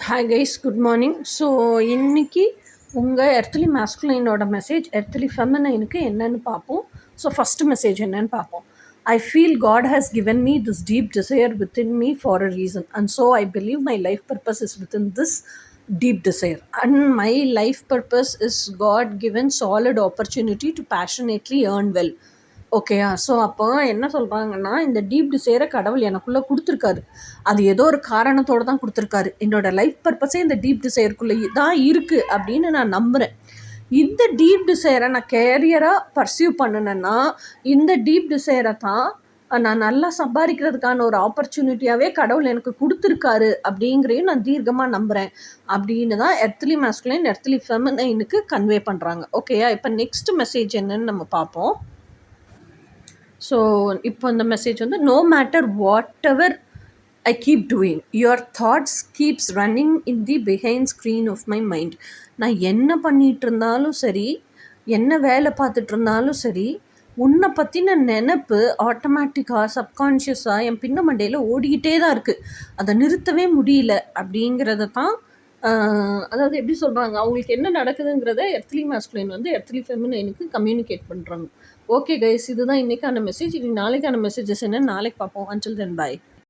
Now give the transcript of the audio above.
Hi guys, good morning. So இன்னைக்கு உங்கள் earthly மேஸ்குலைனோட message earthly ஃபெமினைனுக்கு என்னன்னு பார்ப்போம். ஸோ ஃபஸ்ட்டு மெசேஜ் என்னன்னு பார்ப்போம். I feel God has given me this deep desire within me for a reason, and so I believe my life purpose is within this deep desire, and my life purpose is God given solid opportunity to passionately earn well. ஓகேயா? So அப்போ என்ன சொல்கிறாங்கன்னா, இந்த deep டிசைரை கடவுள் எனக்குள்ளே கொடுத்துருக்காரு. அது ஏதோ ஒரு காரணத்தோடு தான் கொடுத்துருக்காரு. என்னோடய லைஃப் பர்பஸே இந்த டீப் டிசைருக்குள்ளே தான் இருக்குது அப்படின்னு நான் நம்புகிறேன். இந்த டீப் டிசைரை நான் கேரியராக பர்சியூ பண்ணினேன்னா, இந்த டீப் டிசைரை தான் நான் நல்லா சம்பாதிக்கிறதுக்கான ஒரு ஆப்பர்ச்சுனிட்டியாகவே கடவுள் எனக்கு கொடுத்துருக்காரு அப்படிங்கிறதையும் நான் தீர்க்கமாக நம்புகிறேன் அப்படின்னு தான் எர்த்லி மேஸ்குலைன் எர்த்லி ஃபெமினைனுக்கு கன்வே பண்ணுறாங்க. ஓகேயா? இப்போ நெக்ஸ்ட் மெசேஜ் என்னன்னு நம்ம பார்ப்போம். ஸோ இப்போ இந்த மெசேஜ் வந்து, no matter whatever I keep doing, your thoughts keeps running in the behind screen of my mind. நான் என்ன பண்ணிகிட்டு இருந்தாலும் சரி, என்ன வேலை பார்த்துட்டு இருந்தாலும் சரி, உன்னை பற்றின நினப்பு ஆட்டோமேட்டிக்காக சப்கான்ஷியஸாக என் பின்ன மண்டையில் ஓடிக்கிட்டே தான் இருக்குது. அதை நிறுத்தவே முடியல அப்படிங்கிறத தான் அதாவது எப்படி சொல்கிறாங்க, அவங்களுக்கு என்ன நடக்குதுங்கிறத எர்த்லி மேஸ்குலைன் வந்து எர்த்லி ஃபெமினைனுக்கு கம்யூனிகேட் பண்ணுறாங்க. ஓகே கைஸ், இதுதான் இன்றைக்கான மெசேஜ். இது நாளைக்கான மெசேஜஸ் என்னன்னு நாளைக்கு பார்ப்போம். Until then by.